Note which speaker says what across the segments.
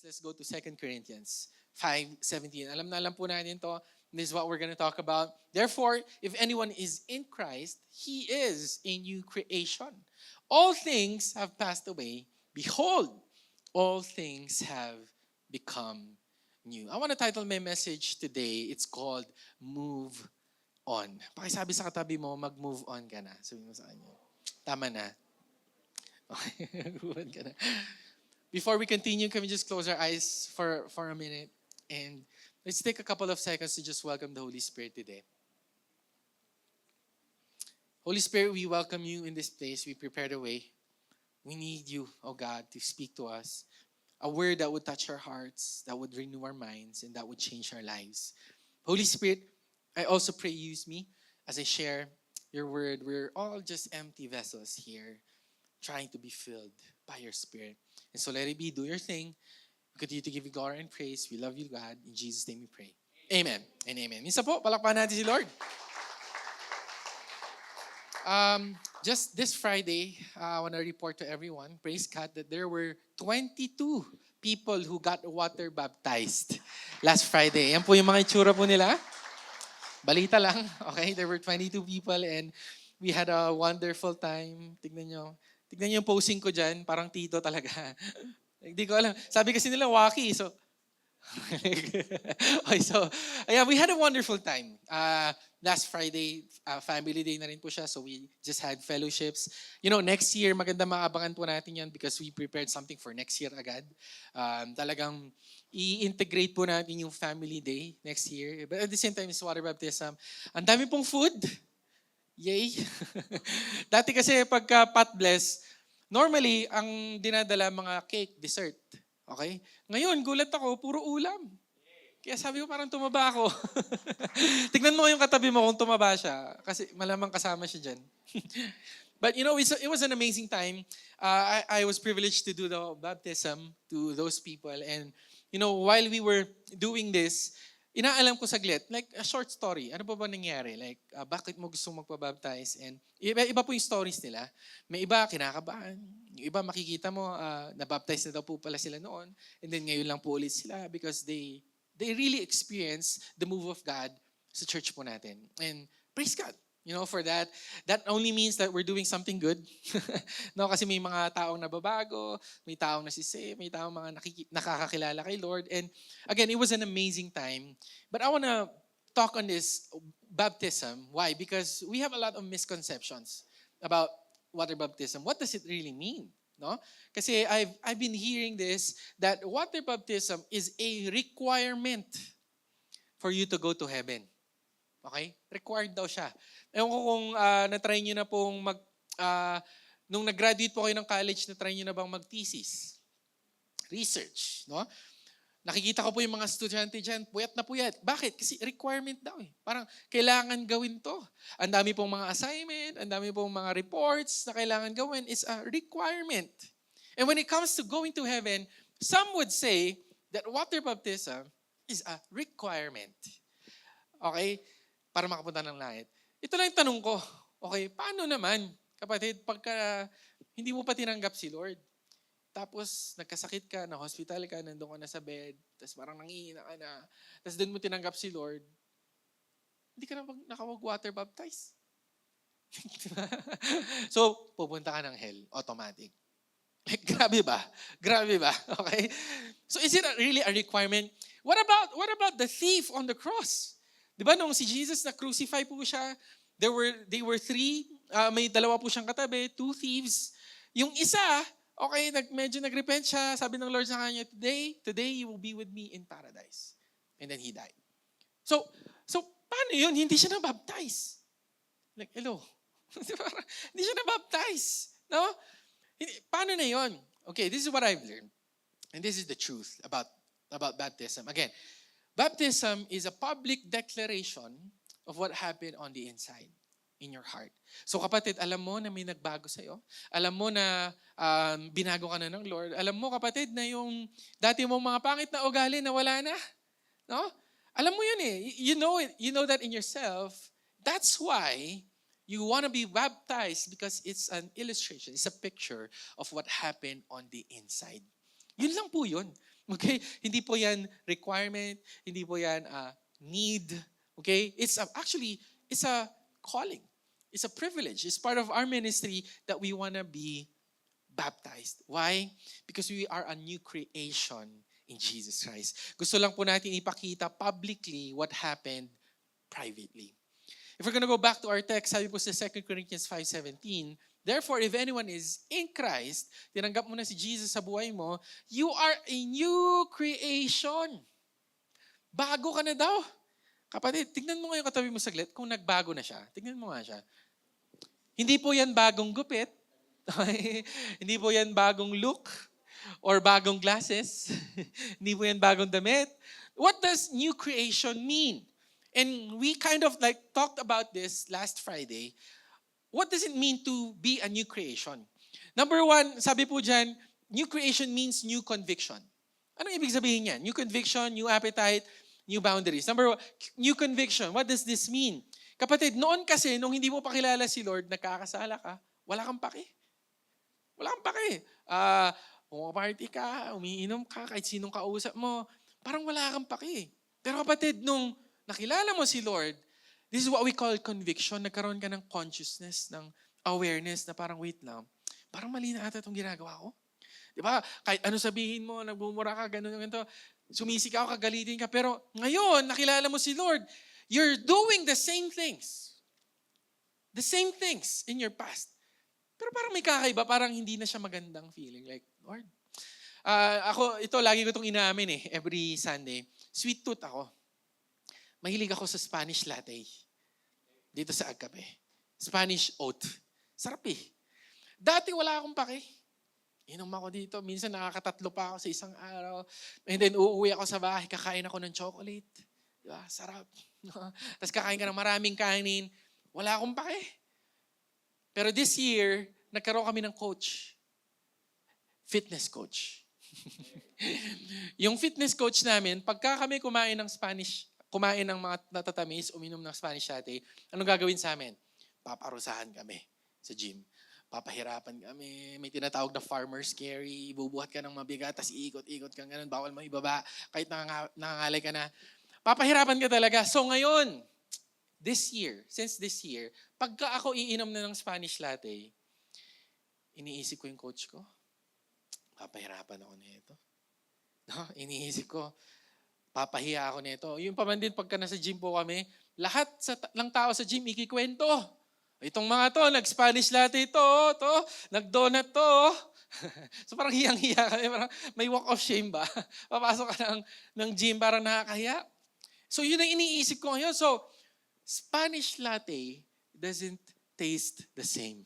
Speaker 1: Let's go to 2 Corinthians 5:17. Alam na alam po natin to. This is what we're going to talk about. Therefore, if anyone is in Christ, he is a new creation. All things have passed away. Behold, all things have become new. I want to title my message today. It's called Move On. Pakisabi sa katabi mo, mag-move on ka na. Sabi mo sa kanya, tama na. Okay, move on ka na. Before we continue, can we just close our eyes for a minute? And let's take a couple of seconds to just welcome the Holy Spirit today. Holy Spirit, we welcome you in this place. We prepare the way. We need you, oh God, to speak to us. A word that would touch our hearts, that would renew our minds, and that would change our lives. Holy Spirit, I also pray use me as I share your word. We're all just empty vessels here, trying to be filled by your Spirit. And so let it be, do your thing. We continue to give you glory and praise. We love you, God. In Jesus' name we pray. Amen and amen. Minsan po, palakpakan natin si Lord. Just this Friday, I want to report to everyone, praise God, that there were 22 people who got water baptized last Friday. Yan po yung mga itsura po nila. Balita lang, okay? There were 22 people and we had a wonderful time. Tignan nyo yung posing ko dyan, parang tito talaga. Hindi ko alam. Sabi kasi nila, waki. So, okay, so, yeah, we had a wonderful time. Last Friday, family day na rin po siya. So we just had fellowships. You know, next year, maganda maabangan po natin yan because we prepared something for next year agad. Talagang i-integrate po natin yung family day next year. But at the same time, it's water baptism. Ang dami pong food. Yay! Dati kasi pagka pot bless, normally, ang dinadala mga cake, dessert. Okay? Ngayon, gulat ako, puro ulam. Kaya sabi ko, parang tumaba ako. Tignan mo yung katabi mo kung tumaba siya. Kasi malamang kasama siya dyan. But you know, it was an amazing time. I was privileged to do the baptism to those people. And you know, while we were doing this, inaalam ko saglit, like a short story. Ano pa ba nangyari? Like, bakit mo gustong magpabaptize? And iba po yung stories nila. May iba, kinakabahan. Yung iba, makikita mo, nabaptize na daw po pala sila noon. And then ngayon lang po ulit sila because they really experience the move of God sa church po natin. And praise God. You know, for that, that only means that we're doing something good. No, kasi may mga taong nababago, may taong nasisave, may taong mga nakakakilala kay Lord. And again, it was an amazing time. But I want to talk on this baptism. Why? Because we have a lot of misconceptions about water baptism. What does it really mean? No? Kasi I've been hearing this, that water baptism is a requirement for you to go to heaven. Okay? Required daw siya. Ewan ko kung na-try nyo na pong nung nag-graduate po kayo ng college, na-try nyo na bang mag-thesis? Research, no? Nakikita ko po yung mga estudyante dyan, puyat na puyat. Bakit? Kasi requirement daw eh. Parang kailangan gawin to. Ang dami pong mga assignment, ang dami pong mga reports na kailangan gawin is a requirement. And when it comes to going to heaven, some would say that water baptism is a requirement. Okay? Para makapunta ng langit. Ito lang yung tanong ko. Okay, paano naman, kapatid, pagka hindi mo pa tinanggap si Lord, tapos nagkasakit ka, na-hospital ka, nandun ka na sa bed, tapos parang nangihina ka na, tapos doon mo tinanggap si Lord, hindi ka na nakawag-water baptize. So, pupunta ka ng hell, automatic. Grabe ba? Grabe ba? Okay? So, is it really a requirement? What about the thief on the cross? Diba nung si Jesus na crucify po siya, they were three, may dalawa po siyang katabi, two thieves. Yung isa, okay, medyo nag-repent siya, sabi ng Lord sa kanya, today you will be with me in paradise. And then he died. So paano yun? Hindi siya na-baptize. Like, hello? Hindi siya na-baptize. No? Paano na yun? Okay, this is what I've learned. And this is the truth about baptism. Again, baptism is a public declaration of what happened on the inside, in your heart. So kapatid, alam mo na may nagbago sa'yo. Alam mo na binago ka na ng Lord. Alam mo kapatid na yung dati mong mga pangit na ugali na wala na. No? Alam mo yun eh. You know that in yourself. That's why you want to be baptized, because it's an illustration. It's a picture of what happened on the inside. Yun lang po yun. Okay? Hindi po yan requirement, hindi po yan need. Okay? It's a calling. It's a privilege. It's part of our ministry that we want to be baptized. Why? Because we are a new creation in Jesus Christ. Gusto lang po natin ipakita publicly what happened privately. If we're gonna go back to our text, sabi po sa 2 Corinthians 5:17, therefore, if anyone is in Christ, tinanggap mo na si Jesus sa buhay mo, you are a new creation. Bago ka na daw. Kapatid, tignan mo ngayon katabi mo saglit kung nagbago na siya. Tignan mo nga siya. Hindi po yan bagong gupit. Hindi po yan bagong look or bagong glasses. Hindi po yan bagong damit. What does new creation mean? And we kind of like talked about this last Friday. What does it mean to be a new creation? Number one, sabi po dyan, new creation means new conviction. Anong ibig sabihin niyan? New conviction, new appetite, new boundaries. Number one, new conviction. What does this mean? Kapatid, noon kasi, nung hindi mo pa kilala si Lord, nagkakasala ka, wala kang pake. Wala kang pake. Pumaparty ka, umiinom ka, kahit sinong kausap mo, parang wala kang pake. Pero kapatid, nung nakilala mo si Lord, this is what we call conviction. Nagkaroon ka ng consciousness, ng awareness na parang wait lang, parang mali na ata itong ginagawa ko. Di ba? Kahit ano sabihin mo, nagbumura ka, ganun, ganito, sumisikaw ka, galitin ka. Pero ngayon, nakilala mo si Lord, you're doing the same things. The same things in your past. Pero parang may kakaiba, parang hindi na siya magandang feeling. Like, Lord, ako, ito, lagi ko itong inaamin every Sunday. Sweet tooth ako. Mahilig ako sa Spanish latte. Dito sa Agkape. Spanish oat. Sarap eh. Dati wala akong pake. Inom ako dito. Minsan nakakatatlo pa ako sa isang araw. And then uuwi ako sa bahay, kakain ako ng chocolate. Diba? Sarap. Tapos kakain ka ng maraming kanin. Wala akong pake. Pero this year, nagkaroon kami ng coach. Fitness coach. Yung fitness coach namin, pagka kami kumain ng mga natatamis, uminom ng Spanish latte, anong gagawin sa amin? Paparusahan kami sa gym. Papahirapan kami. May tinatawag na farmer's carry. Ibubuhat ka ng mabigat, tapos iikot-ikot kang ganun. Bawal mo ibaba. Kahit nangangalay ka na. Papahirapan ka talaga. So ngayon, since this year, pagka ako iinom na ng Spanish latte, iniisip ko yung coach ko. Papahirapan ako nito. No? Iniisip ko, papahiya ako nito. Yung pa man din, pagka nasa gym po kami, lahat ng tao sa gym ikikwento. Itong mga to, nag-Spanish latte to, nag-donut to. So parang hiyang-hiya kami, parang may walk of shame ba? Papasok ka ng gym, parang nakakahiya. So yun ang iniisip ko ngayon. So, Spanish latte doesn't taste the same.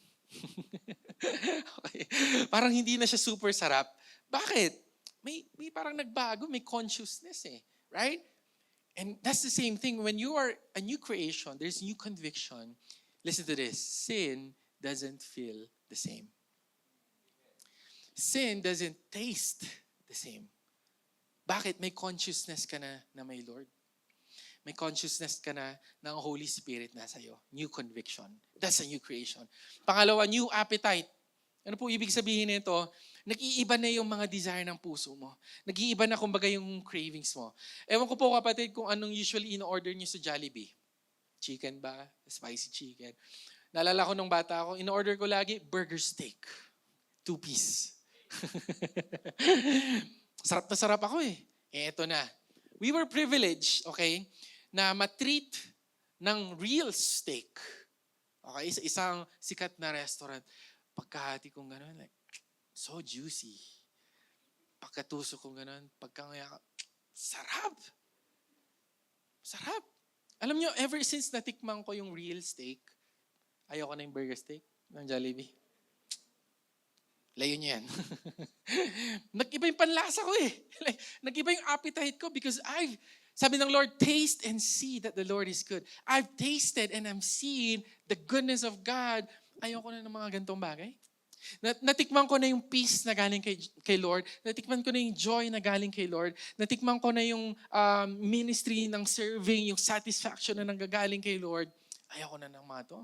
Speaker 1: Okay. Parang hindi na siya super sarap. Bakit? May parang nagbago, may consciousness right? And that's the same thing. When you are a new creation, there's new conviction. Listen to this. Sin doesn't feel the same. Sin doesn't taste the same. Bakit? May consciousness ka na may Lord. May consciousness ka na ng Holy Spirit nasa iyo. New conviction. That's a new creation. Pangalawa, new appetite. Ano po ibig sabihin nito? Nag-iiba na yung mga desire ng puso mo. Nag-iiba na kumbaga yung cravings mo. Ewan ko po kapatid kung anong usually in-order niyo sa Jollibee. Chicken ba? Spicy chicken. Naalala ko nung bata ako, in-order ko lagi burger steak. 2-piece. Sarap na sarap ako eto na. We were privileged, okay, na matreat ng real steak. Okay, sa isang sikat na restaurant. Pagkahati kong gano'n, like, so juicy. Pagkatusok kong gano'n, pagkangaya ka, sarap. Sarap. Alam nyo, ever since natikman ko yung real steak, ayoko na yung burger steak ng Jollibee. Layo nyo yan. Nag-iba yung panlasa ko Like, nag-iba yung appetite ko because sabi ng Lord, taste and see that the Lord is good. I've tasted and I'm seeing the goodness of God. Ayoko na ng mga gantong bagay. Natikman ko na yung peace na galing kay Lord. Natikman ko na yung joy na galing kay Lord. Natikman ko na yung ministry ng serving, yung satisfaction na nanggagaling kay Lord. Ayoko na ng mga to.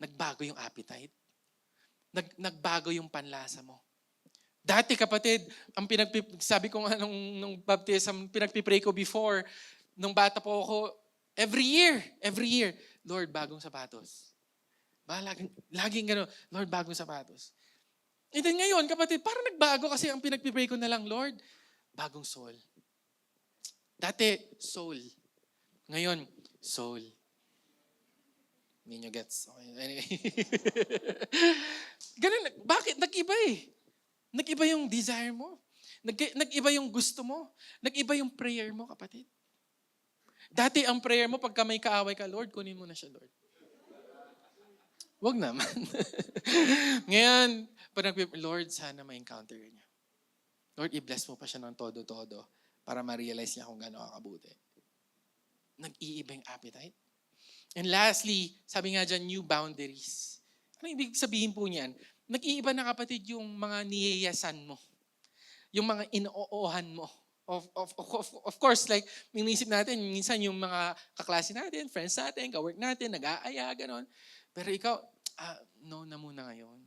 Speaker 1: Nagbago yung appetite. Nagbago yung panlasa mo. Dati kapatid, sabi ko nga nung baptism, pinagpipray ko before, nung bata po ako, every year, Lord, bagong sapatos. Laging gano'n, Lord, bagong sapatos. And then ngayon, kapatid, parang nagbago kasi ang pinagpipray ko na lang, Lord, bagong soul. Dati, soul. Ngayon, soul. Hindi nyo gets. Okay. Anyway. Ganun, bakit? Nag-iba eh. Nag-iba yung desire mo. Nag-iba yung gusto mo. Nag-iba yung prayer mo, kapatid. Dati ang prayer mo, pagka may kaaway ka, Lord, kunin mo na siya, Lord. Wag naman. Ngayon, Lord, sana ma-encounter niya. Lord, i-bless mo pa siya ng todo-todo para ma-realize niya kung gano'n kakabuti. Nag-iiba yung appetite. And lastly, sabi nga dyan, new boundaries. Ano ibig sabihin po niyan? Nag-iiba na kapatid yung mga niyayasan mo. Yung mga inoohan mo. Of course, like, minisip natin, minsan yung mga kaklase natin, friends natin, kawork natin, nag-aaya, gano'n. Pero ikaw, no na muna ngayon.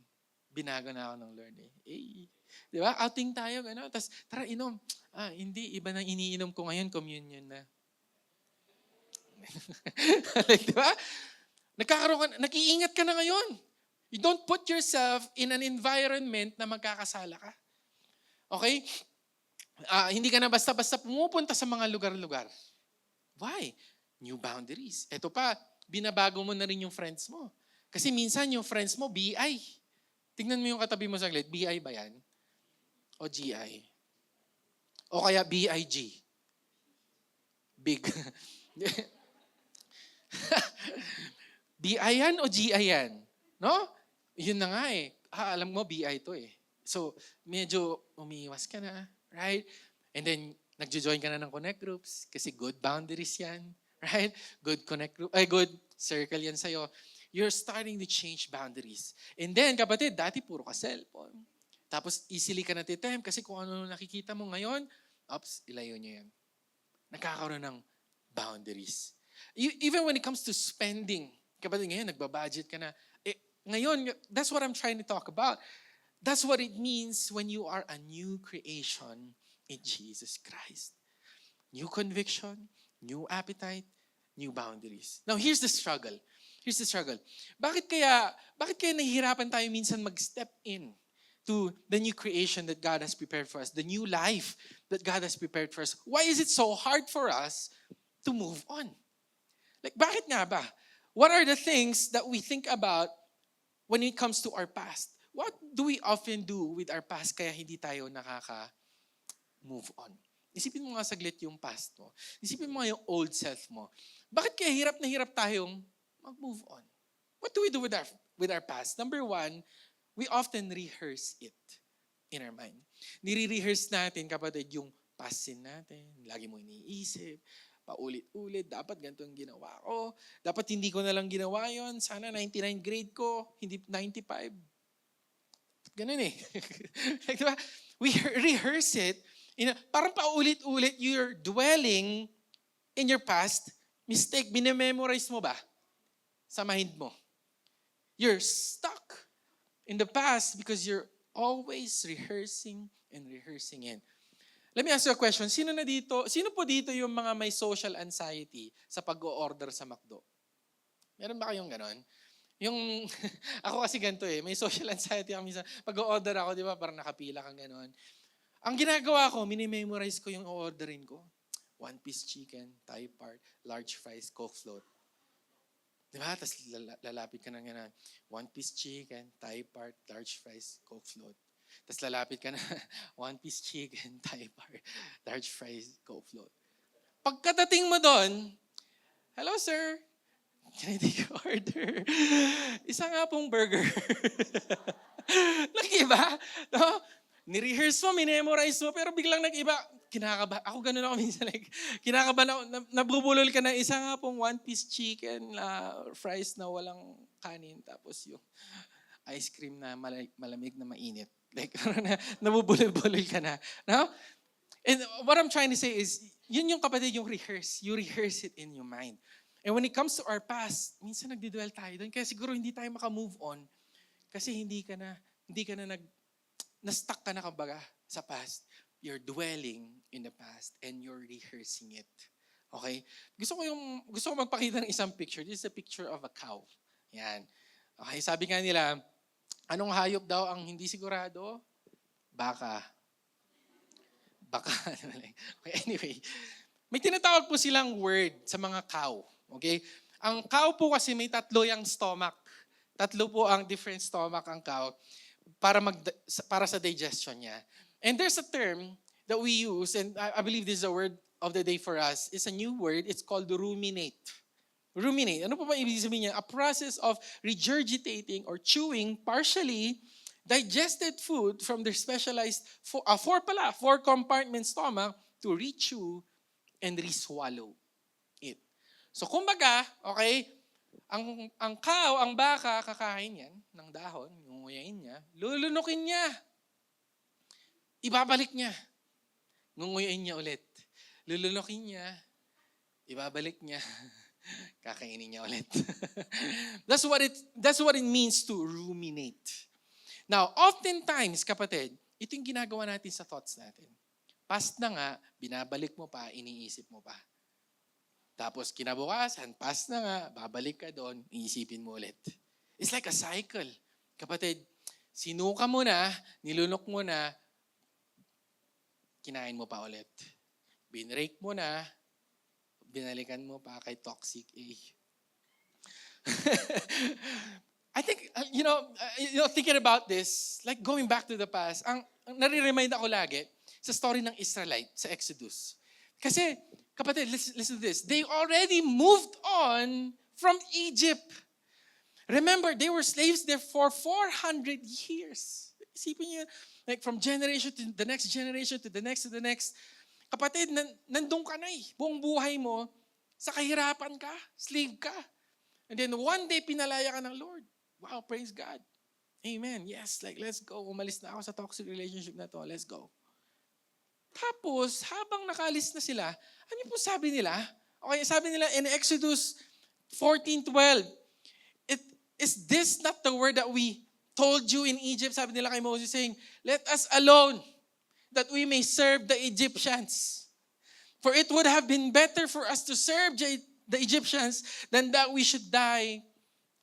Speaker 1: Binago na ako ng Lord eh. Di ba? Outing tayo, gano'n. Tapos, tara, inom. Hindi, iba nang iniinom ko ngayon, communion na. Like, di ba? Nag-iingat ka na ngayon. You don't put yourself in an environment na magkakasala ka. Okay? Hindi ka na basta-basta pumupunta sa mga lugar-lugar. Why? New boundaries. Ito pa, binabago mo na rin yung friends mo. Kasi minsan yung friends mo, BI. Tingnan mo yung katabi mo saglit. BI ba yan? O GI? O kaya BIG? Big. BI yan o GI yan? No? Yun na nga eh. Alam mo, BI to eh. So, medyo umiiwas ka na, right? And then, nagjo-join ka na ng connect groups kasi good boundaries yan, right? Good connect group, good circle yan sa'yo. You're starting to change boundaries. And then, kapatid, dati puro ka cellphone. Tapos, easily ka natitempt kasi kung ano nakikita mo ngayon, ilayo nyo yan. Nakakaroon ng boundaries. Even when it comes to spending, kapatid, ngayon, nagbabudget ka na. Ngayon, that's what I'm trying to talk about. That's what it means when you are a new creation in Jesus Christ. New conviction, new appetite, new boundaries. Now, here's the struggle. Bakit kaya nahihirapan tayo minsan mag-step in to the new creation that God has prepared for us, the new life that God has prepared for us? Why is it so hard for us to move on? Like, bakit nga ba? What are the things that we think about when it comes to our past? What do we often do with our past kaya hindi tayo nakaka-move on? Isipin mo nga saglit yung past mo. Isipin mo nga yung old self mo. Bakit kaya hirap na hirap tayong mag-move on? What do we do with our past? Number one, we often rehearse it in our mind. Nire-rehearse natin, kapatid, yung past sin natin. Lagi mo iniisip. Paulit-ulit, dapat ganito ang ginawa ko. Dapat hindi ko na lang ginawa yon. Sana 99 grade ko, hindi 95. Ganun eh. Like, diba? We rehearse it. Parang paulit-ulit, you're dwelling in your past mistake. Binememorize mo ba? Sa mind mo. You're stuck in the past because you're always rehearsing and rehearsing it. Let me ask you a question. Sino po dito yung mga may social anxiety sa pag-o-order sa McDo? Meron ba kayong ganon? Yung, ako kasi ganito eh, may social anxiety ako minsan. Pag-o-order ako, di ba, parang nakapila kang ganon. Ang ginagawa ko, minimemorize ko yung o-orderin ko. 1-piece chicken, Thai part, large fries, Coke float. Di ba? Tapos lalapit ka na nga na, 1-piece chicken, Thai part, large fries, Coke float. Tapos lalapit ka na, 1-piece chicken, Thai part, large fries, Coke float. Pagkadating mo doon, hello sir, can I take your order? Isa nga pong burger. Nag-iba? No? Ni-rehearse mo, minemorize mo, pero biglang nag-iba. Kinakaba. Ako ganun ako minsan. Like, kinakaba na, nabubulol ka na isa nga pong 1-piece chicken, fries na walang kanin, tapos yung ice cream na malamig na mainit. Like, nabubulol-bulol ka na. No? And what I'm trying to say is, yun yung kapatid, yung rehearse. You rehearse it in your mind. And when it comes to our past, minsan nagdidwell tayo doon. Kaya siguro hindi tayo makamove on. Kasi hindi ka na na-stuck ka na kumbaga sa past, you're dwelling in the past and you're rehearsing it. Okay? Gusto ko magpakita ng isang picture. This is a picture of a cow. Yan. Okay, sabi nga nila, anong hayop daw ang hindi sigurado? Baka. Okay, anyway, may tinatawag po silang word sa mga cow. Okay? Ang cow po kasi may tatlo yung stomach. Tatlo po ang different stomach ang cow para sa digestion niya. And there's a term that we use, and I believe this is a word of the day for us. It's a new word. It's called ruminate. Ruminate. Ano po ba ibig sabihin niya? A process of regurgitating or chewing partially digested food from their specialized four compartment stomach to re-chew and re-swallow it. So kumbaga, okay, ang cow, ang baka, kakain yan ng dahon, ngunguyain niya, lulunukin niya. Ibabalik niya. Ngunguyain niya ulit. Lulunukin niya. Ibabalik niya. Kakainin niya ulit. That's what it means to ruminate. Now, oftentimes, kapatid, ito yung ginagawa natin sa thoughts natin. Past na nga, binabalik mo pa, iniisip mo pa. Tapos kinabukasan, past na nga, babalik ka doon, iisipin mo ulit. It's like a cycle. Kapatid, sinuka mo na, nilunok mo na, kinain mo pa ulit. Binrake mo na, binalikan mo pa kay toxic A. I think, thinking about this, like going back to the past, ang nare-remind ako lagi sa story ng Israelite sa Exodus. Kasi, kapatid, listen to this. They already moved on from Egypt. Remember, they were slaves there for 400 years. Isipin niyo, like from generation to the next generation to the next to the next. Kapatid, nandun ka na eh. Buong buhay mo, sa kahirapan ka, slave ka. And then one day, pinalaya ka ng Lord. Wow, praise God. Amen. Yes, like let's go. Umalis na ako sa toxic relationship na to. Let's go. Tapos, habang nakalis na sila, ano po sabi nila? Okay, sabi nila in Exodus 14:12, is this not the word that we told you in Egypt? Sabi nila kay Moses saying, let us alone that we may serve the Egyptians. For it would have been better for us to serve the Egyptians than that we should die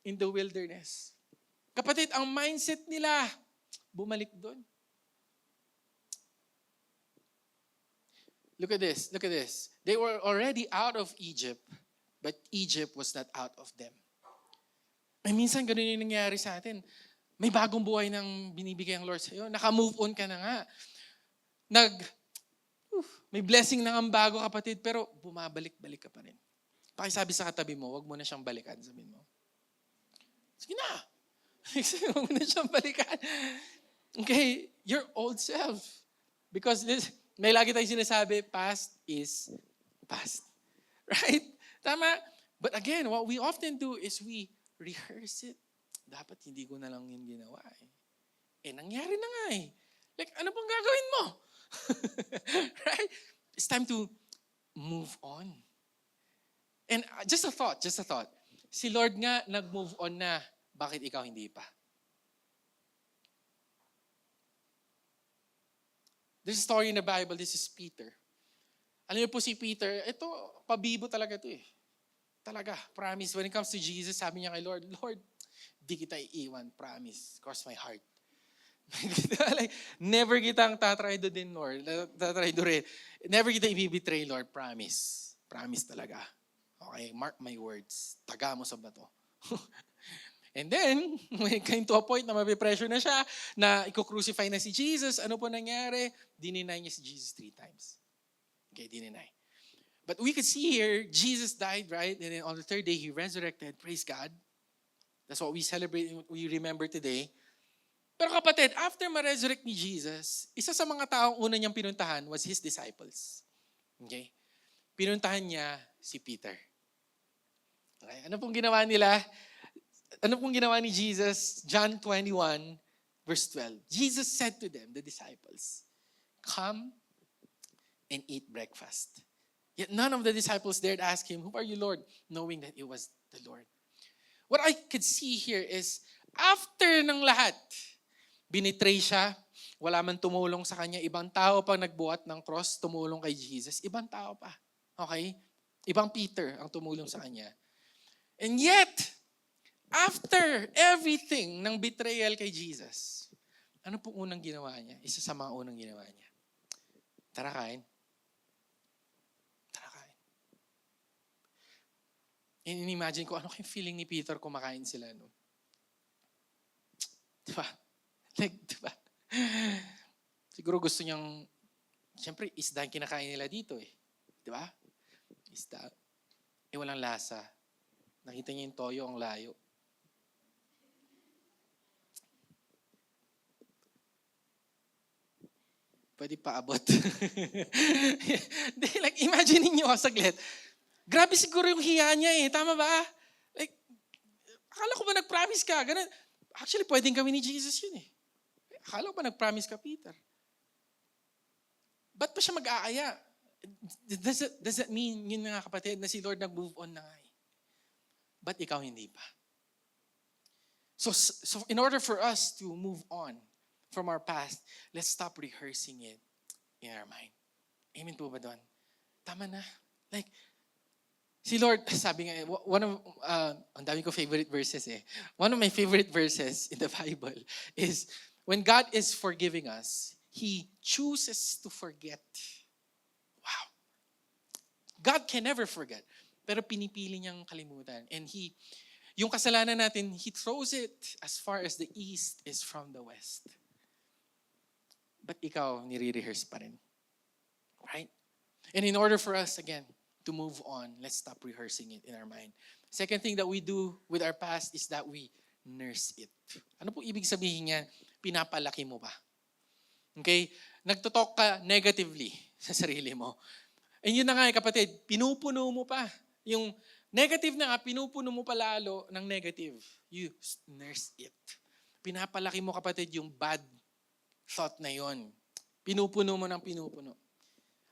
Speaker 1: in the wilderness. Kapatid, ang mindset nila, bumalik doon. Look at this. They were already out of Egypt, but Egypt was not out of them. Ay minsan ganun yung nangyayari sa atin. May bagong buhay nang binibigay ang Lord sa iyo. Naka-move on ka na nga. May blessing na ang bago, kapatid, pero bumabalik-balik ka pa rin. Pakisabi sa katabi mo, wag mo na siyang balikan. Sabihin mo, sige na. Wag mo na siyang balikan. Okay, your old self. Because may lagi tayong sinasabi, past is past. Right? Tama? But again, what we often do is we rehearse it. Dapat hindi ko na lang yun ginawa eh. Nangyari na nga eh. Like, ano pang gagawin mo? Right? It's time to move on. And just a thought. Si Lord nga nag-move on na, bakit ikaw hindi pa? There's a story in the Bible, this is Peter. Alam niyo po si Peter, ito, pabibo talaga ito eh. Talaga, promise. When it comes to Jesus, sabi niya kay Lord, di kita iiwan, promise. Cross my heart. Like, never kitang tatraydo din, Lord. Tatraydo rin. Never kita ibibitray, Lord, promise. Promise talaga. Okay, mark my words. Taga mo sa bato. And then, when it came to a point na mapipressure na siya, na i-crucify na si Jesus, ano po nangyari? Dininay niya si Jesus 3 times. Okay, dininay. But we could see here, Jesus died, right? And then on the third day, He resurrected. Praise God. That's what we celebrate, we remember today. Pero kapatid, after ma-resurrect ni Jesus, isa sa mga taong una niyang pinuntahan was His disciples. Okay? Pinuntahan niya si Peter. Okay? Ano pong ginawa nila? Ano pong ginawa ni Jesus? John 21, verse 12. Jesus said to them, the disciples, come and eat breakfast. Yet none of the disciples dared ask Him, who are you, Lord? Knowing that it was the Lord. What I could see here is, after ng lahat, binitray siya, Wala man tumulong sa kanya. Ibang tao pang nagbuhat ng cross, tumulong kay Jesus. Ibang tao pa. Okay? Ibang Peter ang tumulong sa kanya. And yet, after everything ng betrayal kay Jesus, ano po unang ginawa niya? Isa sa mga unang ginawa niya. Tara kain. Tara kain. Inimagine ko, ano kayong feeling ni Peter kung makain sila noon? Diba? Diba? Siguro gusto niyang, siyempre, isda ang kinakain nila dito eh. Diba? Isda. Walang lasa. Nakita niya yung toyo, ang layo. Pwede paabot. Like, imagine niyo saglit. Grabe siguro yung hiya niya eh. Tama ba? Like, akala ko ba nag-promise ka? Ganun. Actually, pwedeng kami ni Jesus yun eh. Akala ko ba nag-promise ka, Peter? Ba't pa siya mag-aaya? Does that mean, yun nga kapatid, na si Lord nag-move on na nga eh? Ba't ikaw hindi pa? So in order for us to move on from our past, let's stop rehearsing it in our mind. Amen po ba doon? Tama na. Like, si Lord, sabi nga, ang dami ko favorite verses eh. One of my favorite verses in the Bible is, when God is forgiving us, He chooses to forget. Wow. God can never forget. Pero pinipili niyang kalimutan. And yung kasalanan natin, He throws it as far as the east is from the west. But ikaw, nire-rehearse pa rin. Right? And in order for us, again, to move on, let's stop rehearsing it in our mind. Second thing that we do with our past is that we nurse it. Ano po ibig sabihin niyan? Pinapalaki mo ba? Okay? Nagtotalk ka negatively sa sarili mo. And yun na nga kapatid, pinupuno mo pa. Yung negative na nga, pinupuno mo pa lalo ng negative. You nurse it. Pinapalaki mo kapatid yung bad thought na yon. Pinupuno mo ng pinupuno.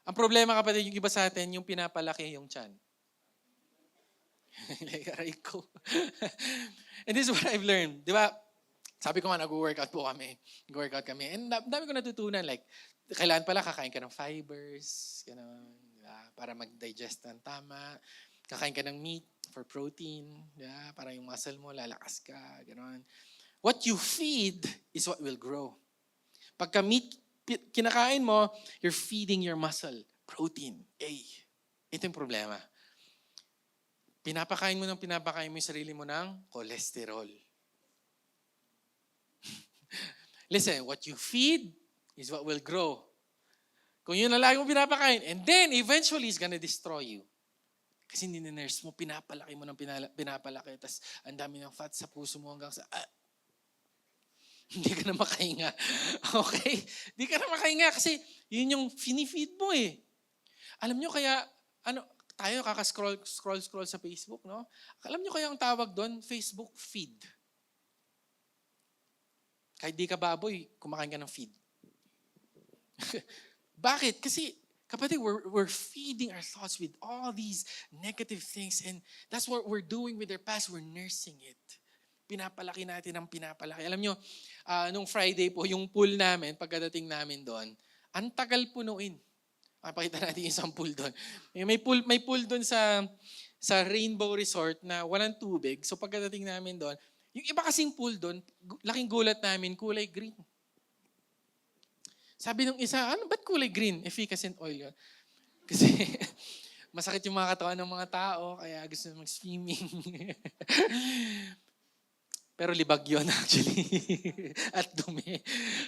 Speaker 1: Ang problema kapatid, yung iba sa atin, yung pinapalaki yung tiyan. Aray ko. And this is what I've learned. Di ba? Sabi ko nga, nag-workout po kami. Nag-workout kami. And dami ko natutunan. Like, kailangan pala kakain ka ng fibers, ganun, diba? Para mag-digest ng tama. Kakain ka ng meat for protein, diba? Para yung muscle mo, lalakas ka, ganun. What you feed is what will grow. Pagka meat kinakain mo, you're feeding your muscle protein. Ito yung problema. Pinapakain mo yung sarili mo ng cholesterol. Listen, what you feed is what will grow. Kung yun ang lagi mo pinapakain, and then eventually it's gonna destroy you. Kasi ninenurse mo, pinapalaki mo ng pinapalaki, tapos ang dami ng fat sa puso mo hanggang sa, hindi ka na makahinga. Okay? Hindi ka na makahinga kasi yun yung finifeed mo eh. Alam nyo kaya, tayo scroll sa Facebook, no? Alam nyo kaya ang tawag doon? Facebook feed. Kahit di ka baboy, kumakain ka ng feed. Bakit? Kasi, kapatid, we're feeding our thoughts with all these negative things, and that's what we're doing with our past. We're nursing it. Pinapalaki natin ang pinapalaki. Alam nyo, nung Friday po, yung pool namin, pagkadating namin doon, ang tagal punuin. Pakita natin yung isang pool doon. May pool doon sa Rainbow Resort na walang tubig. So pagkadating namin doon, yung iba kasing pool doon, laking gulat namin, kulay green. Sabi nung isa, ba't kulay green? Efficacent oil yun. Kasi masakit yung mga katawan ng mga tao, kaya gusto na mag-swimming. Pero libag yun actually. At dumi.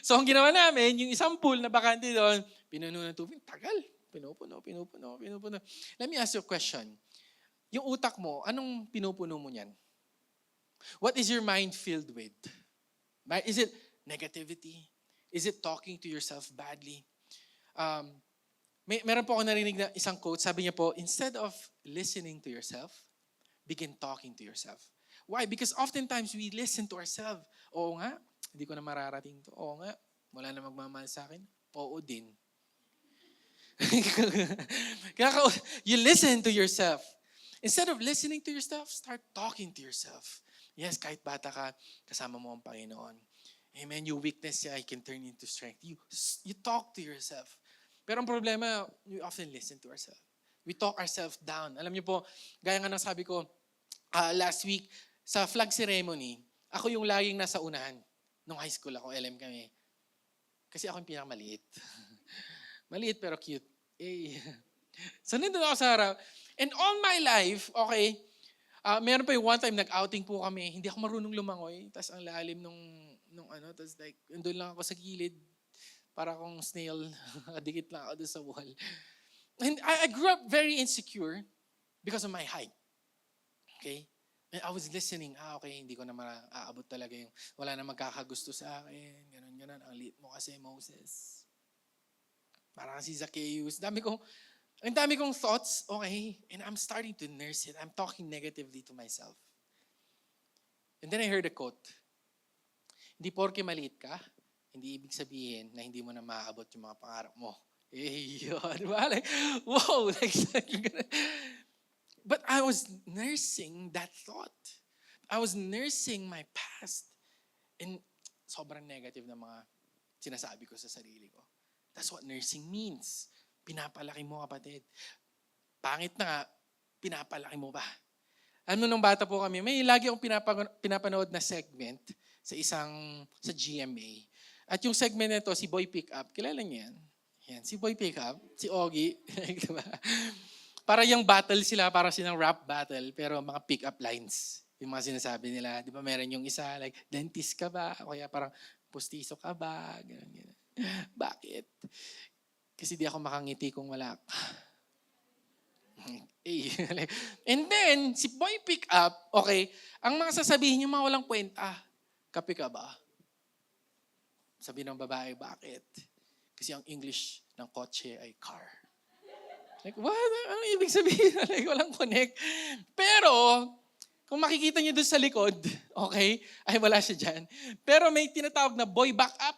Speaker 1: So ang ginawa namin, yung isang pool na bakante doon, pinuno ng tubig, tagal. Pinupuno. Let me ask you a question. Yung utak mo, anong pinupuno mo niyan? What is your mind filled with? Is it negativity? Is it talking to yourself badly? Meron po ako narinig na isang quote, sabi niya po, instead of listening to yourself, begin talking to yourself. Why? Because oftentimes we listen to ourselves. Oo nga, hindi ko na mararating to. Oo nga, wala na magmamahal sa akin. Oo din. You listen to yourself. Instead of listening to yourself, start talking to yourself. Yes, kahit bata ka, kasama mo ang Panginoon. Amen. Yung weakness niya, he can turn into strength. You talk to yourself. Pero ang problema, we often listen to ourselves. We talk ourselves down. Alam niyo po, gaya nga ng sabi ko, last week, sa flag ceremony, ako yung laging nasa unahan. Nung high school ako, LM kami. Kasi ako yung pinakamaliit. Maliit pero cute. Eh. So nandun ako sa harap. And all my life, okay, meron pa yung one time nag-outing po kami, hindi ako marunong lumangoy, tapos ang lalim nung tapos like, doon lang ako sa gilid, para akong snail, dikit lang ako doon sa wall. And I grew up very insecure because of my height. Okay? And I was listening, okay, hindi ko na maaabot talaga yung, wala na magkakagusto sa akin, ganun, ang liit mo kasi, Moses. Parang si Zacchaeus. Ang dami kong thoughts, okay, and I'm starting to nurse it. I'm talking negatively to myself. And then I heard a quote. Hindi porke maliit ka, hindi ibig sabihin na hindi mo na maaabot yung mga pangarap mo. Yun, diba? Like, wow, like, but I was nursing that thought. I was nursing my past. And sobrang negative na mga sinasabi ko sa sarili ko. That's what nursing means. Pinapalaki mo, kapatid. Pangit na nga, pinapalaki mo ba? Ano nung bata po kami, may lagi akong pinapanood na segment sa GMA. At yung segment nito, si Boy Pickup, kilala niyo yan? Yan, si Boy Pickup, si Ogie, diba? Para yung battle sila, para silang rap battle, pero mga pick-up lines. Yung mga sinasabi nila, di ba meron yung isa, like, dentist ka ba? O kaya parang, pustiso ka ba? Ganun. Bakit? Kasi di ako makangiti kung wala. And then, si Boy Pickup, okay, ang mga sasabihin niya mga walang kwenta, kape ka ba? Sabi ng babae, bakit? Kasi ang English ng kotse ay car. Like, what? Ano ibig sabihin? Like, walang connect. Pero, kung makikita niyo doon sa likod, okay, ay wala siya dyan. Pero may tinatawag na boy back up.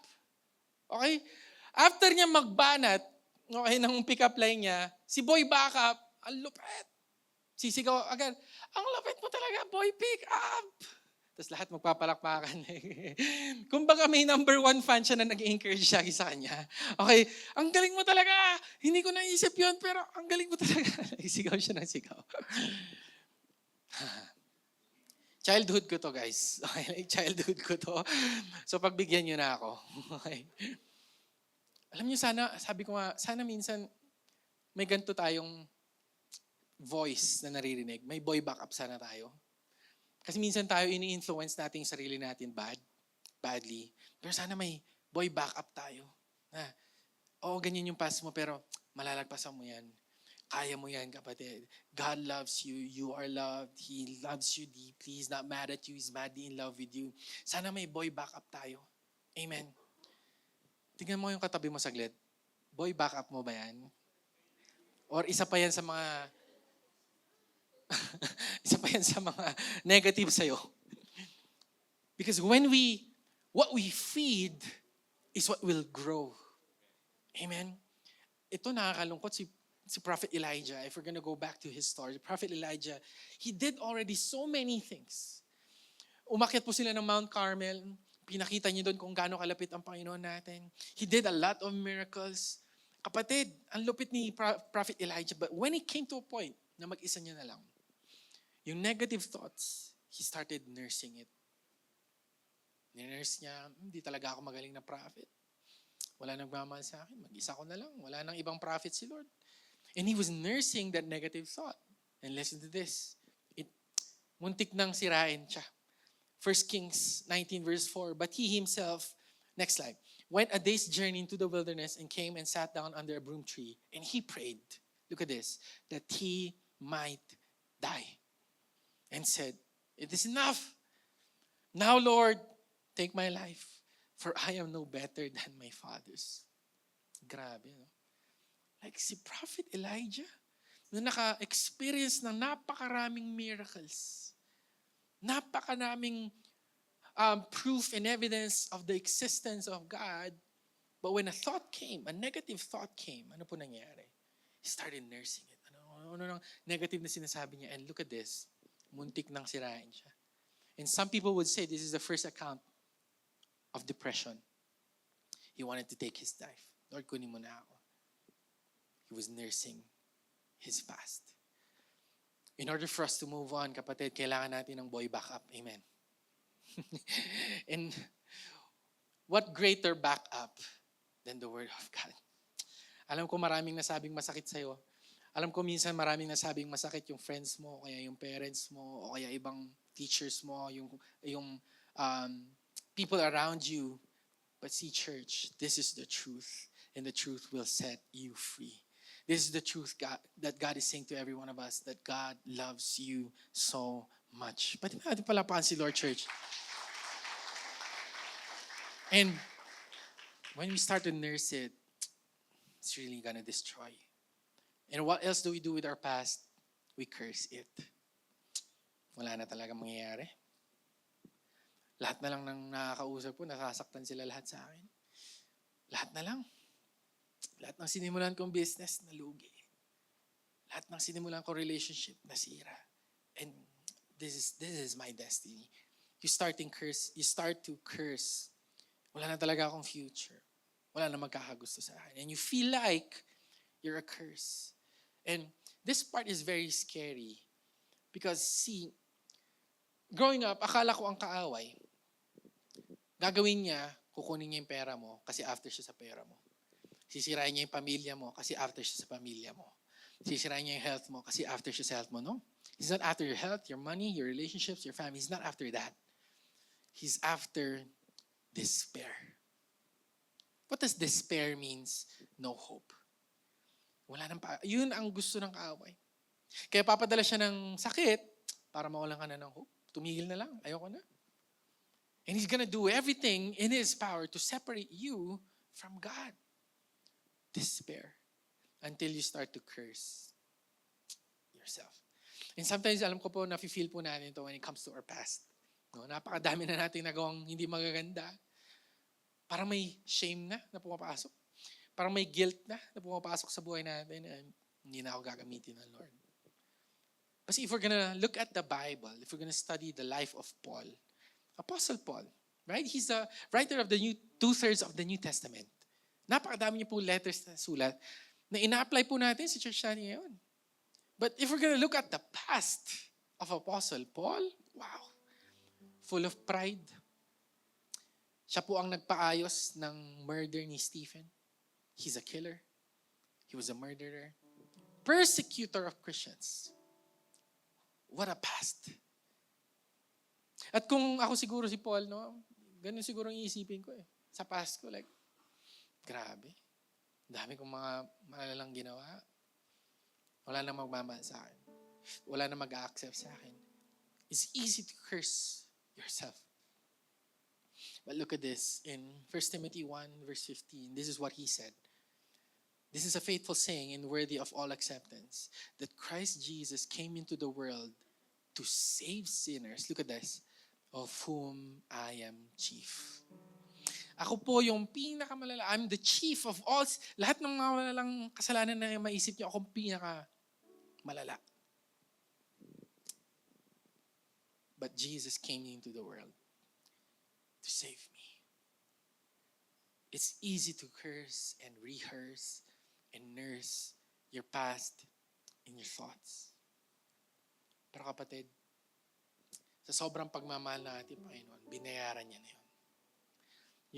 Speaker 1: Okay? After niya magbanat, okay, ng pick-up line niya, si boy back up, ang lupet. Sisigaw agad, ang lupet mo talaga, boy pick up. Tapos lahat magpapalakpakan. Kumbaga may number 1 fan siya na nag-encourage siya sa kanya. Okay, ang galing mo talaga. Hindi ko naisip yun, pero ang galing mo talaga. Sigaw siya ng sigaw. Childhood ko to, guys. Okay, childhood ko to. So pagbigyan nyo na ako. Okay. Alam niyo, sabi ko nga, sana minsan may ganito tayong voice na naririnig. May boy backup sana tayo. Kasi minsan tayo ini-influence natin yung sarili natin badly. Pero sana may boy backup tayo. Ganyan yung past mo, pero malalagpasan mo yan. Kaya mo yan, kapatid. God loves you. You are loved. He loves you deeply. He's not mad at you. He's madly in love with you. Sana may boy backup tayo. Amen. Tingnan mo yung katabi mo saglit. Boy, back up mo ba yan? Or isa pa yan sa mga negative sa'yo. Because what we feed is what will grow. Amen? Ito nakakalungkot si Prophet Elijah. If we're gonna go back to his story, Prophet Elijah, he did already so many things. Umakyat po sila ng Mount Carmel. Pinakita niyo doon kung gaano kalapit ang Panginoon natin. He did a lot of miracles. Kapatid, ang lupit ni Prophet Elijah. But when it came to a point na mag-isa niya na lang, yung negative thoughts, he started nursing it. Ninurse niya, hindi talaga ako magaling na prophet. Wala nagmamahal sa akin. Mag-isa ko na lang. Wala nang ibang prophet si Lord. And he was nursing that negative thought. And listen to this. Muntik nang sirain siya. 1 Kings 19 verse 4, but he himself, next slide, went a day's journey into the wilderness and came and sat down under a broom tree. And he prayed, look at this, that he might die. And said, it is enough. Now, Lord, take my life, for I am no better than my fathers. Grabe, no? Like si Prophet Elijah, na naka-experience ng napakaraming miracles. Napakaraming proof and evidence of the existence of God. But when a thought came, a negative thought came, ano po nangyari? He started nursing it. Ano negative na sinasabi niya? And look at this. Muntik nang sirain siya. And some people would say this is the first account of depression. He wanted to take his life. Lord, kunin mo na ako. He was nursing his fast. In order for us to move on, kapatid, kailangan natin ng boy backup. Amen. And what greater backup than the Word of God? Alam ko maraming nasabing masakit sa'yo. Alam ko minsan maraming nasabing masakit yung friends mo, o kaya yung parents mo, o kaya ibang teachers mo, yung people around you. But see, church, this is the truth, and the truth will set you free. This is the truth that God is saying to every one of us, that God loves you so much. Pwede ba natin palapakan si Lord, church? And when we start to nurse it, it's really gonna destroy. And what else do we do with our past? We curse it. Wala na talaga mangyayari. Lahat na lang ng nakakausap ko, nasasaktan sila lahat sa akin. Lahat na lang. Lahat ng sinimulan kong business, nalugi. Lahat ng sinimulan kong relationship, nasira. And this is my destiny. You start to curse. Wala na talaga akong future. Wala na magkakagusto sa akin. And you feel like you're a curse. And this part is very scary. Because see, growing up, akala ko ang kaaway, gagawin niya, kukunin niya yung pera mo kasi after siya sa pera mo. Sisirain niya yung pamilya mo kasi after siya sa pamilya mo. Sisirain niya yung health mo kasi after siya sa health mo. No. He's not after your health, your money, your relationships, your family. He's not after that. He's after despair. What does despair means? No hope. Wala nang yun ang gusto ng kaaway. Kaya papadala siya ng sakit para mawalan ka na ng hope. Tumigil na lang. Ayoko na. And he's gonna do everything in his power to separate you from God. Despair. Until you start to curse yourself. And sometimes, alam ko po, nafe-feel po natin ito when it comes to our past. No, napakadami na natin nagawang hindi magaganda. Parang may shame na pumapasok. Parang may guilt na pumapasok sa buhay natin and hindi na ako gagamitin ng Lord. But if we're gonna look at the Bible, if we're gonna study the life of Paul, Apostle Paul, right? He's the writer of the 2/3 of the New Testament. Napakadami niya po letters na sulat na ina-apply po natin sa church natin ngayon. But if we're gonna look at the past of Apostle Paul, wow, full of pride. Siya po ang nagpaayos ng murder ni Stephen. He's a killer. He was a murderer. Persecutor of Christians. What a past. At kung ako siguro si Paul, no, ganun siguro ang iisipin ko eh. Sa past ko, like, grabe. Dami kong mga malalang ginawa. Wala na magmamahal sa akin. Wala na mag-accept sa akin. It's easy to curse yourself. But look at this. In 1 Timothy 1 verse 15, this is what he said. This is a faithful saying and worthy of all acceptance, that Christ Jesus came into the world to save sinners. Look at this. Of whom I am chief. Ako po yung pinakamalala. I'm the chief of all. Lahat ng mga malalang kasalanan na maisip niyo, ako pinakamalala. But Jesus came into the world to save me. It's easy to curse and rehearse and nurse your past in your thoughts. Pero kapatid, sa sobrang pagmamahal na ating Panginoon, binayaran niya na yun.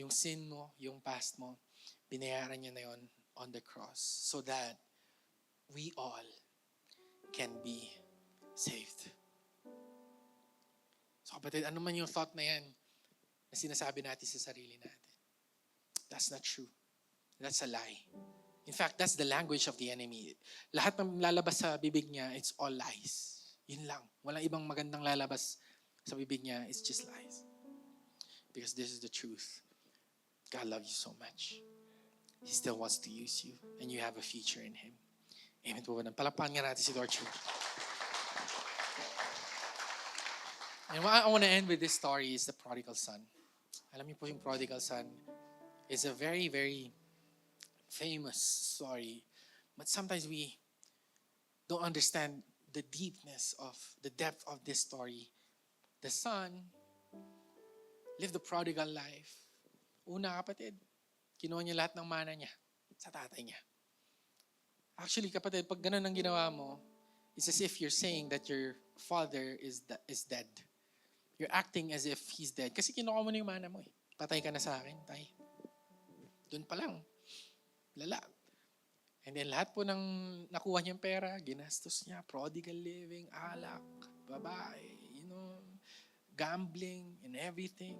Speaker 1: Yung sin mo, yung past mo, binayaran niya na yun on the cross so that we all can be saved. So kapatid, ano man yung thought na yan na sinasabi natin sa sarili natin, that's not true. That's a lie. In fact, that's the language of the enemy. Lahat ng lalabas sa bibig niya, it's all lies. Yun lang. Walang ibang magandang lalabas sa bibig niya, it's just lies. Because this is the truth. God loves you so much. He still wants to use you. And you have a future in Him. Amen po ba? Palakpakan nga natin si Lord Church. And what I want to end with this story is the prodigal son. Alam niyo po yung prodigal son is a very, very famous story. But sometimes we don't understand the deepness of, the depth of this story. The son lived the prodigal life. Una, kapatid, kinuha niya lahat ng mana niya sa tatay niya. Actually, kapatid, pag ganun ang ginawa mo, it's as if you're saying that your father is dead. You're acting as if he's dead. Kasi kinuha mo na yung mana mo eh. Patay ka na sa akin, tay. Doon pa lang. Lala. And then lahat po ng nakuha niyang pera, ginastos niya, prodigal living, alak, babae, gambling, and everything.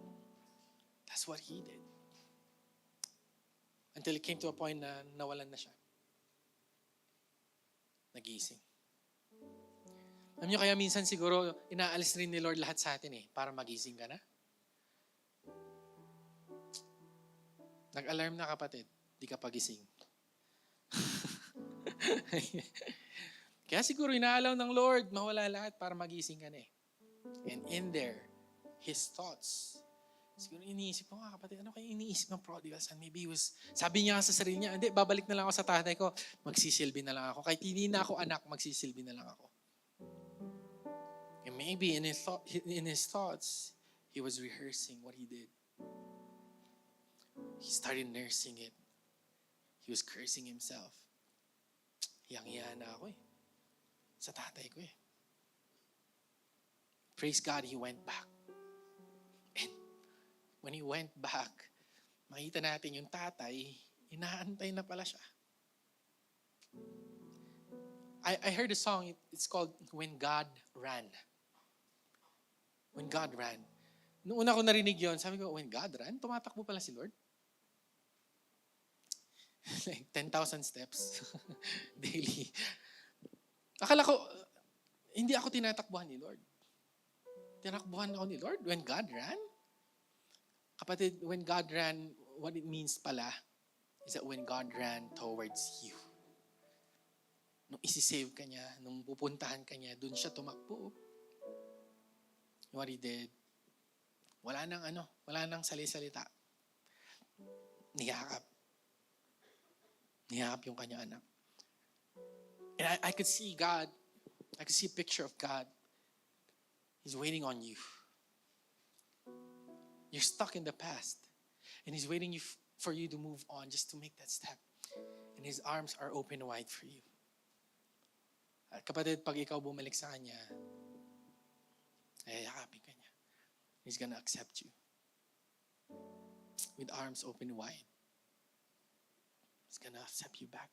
Speaker 1: That's what he did. Until it came to a point na nawalan na siya. Nagising. Alam niyo, kaya minsan siguro inaalis rin ni Lord lahat sa atin eh, para magising ka na. Nag-alarm na kapatid, di ka pagising. Kaya siguro inaalaw ng Lord, mawala lahat para magising ka na eh. And in there, His thoughts. Siguro iniisip ko nga kapatid, ano kaya iniisip ng prodigal son? Maybe sabi niya sa sarili niya, hindi, babalik na lang ako sa tatay ko, magsisilbi na lang ako. Kahit hindi na ako anak, magsisilbi na lang ako. And maybe in his thoughts, he was rehearsing what he did. He started nursing it. He was cursing himself. Hiyang-hiya na ako eh. Sa tatay ko eh. Praise God, he went back. And when he went back, makita natin yung tatay, inaantay na pala siya. I heard a song, it's called When God Ran. When God Ran. Noong una ko narinig yon, sabi ko, when God ran, tumatakbo pala si Lord. Like 10,000 steps daily. Akala ko, hindi ako tinatakbuhan ni Lord. Tinakbuhan ako ni Lord when God ran. Kapatid, when God ran, what it means pala is that when God ran towards you. Nung isi-save ka niya, nung pupuntahan ka niya, dun siya tumakbo. What he did, wala nang sali-salita. Niyakap yung kanyang anak. And I could see God, I could see a picture of God. He's waiting on you. You're stuck in the past. And He's waiting for you to move on, just to make that step. And His arms are open wide for you. At kapatid, pag ikaw bumalik sa Kanya, ay yakapin ka niya. He's gonna accept you. With arms open wide. He's gonna accept you back.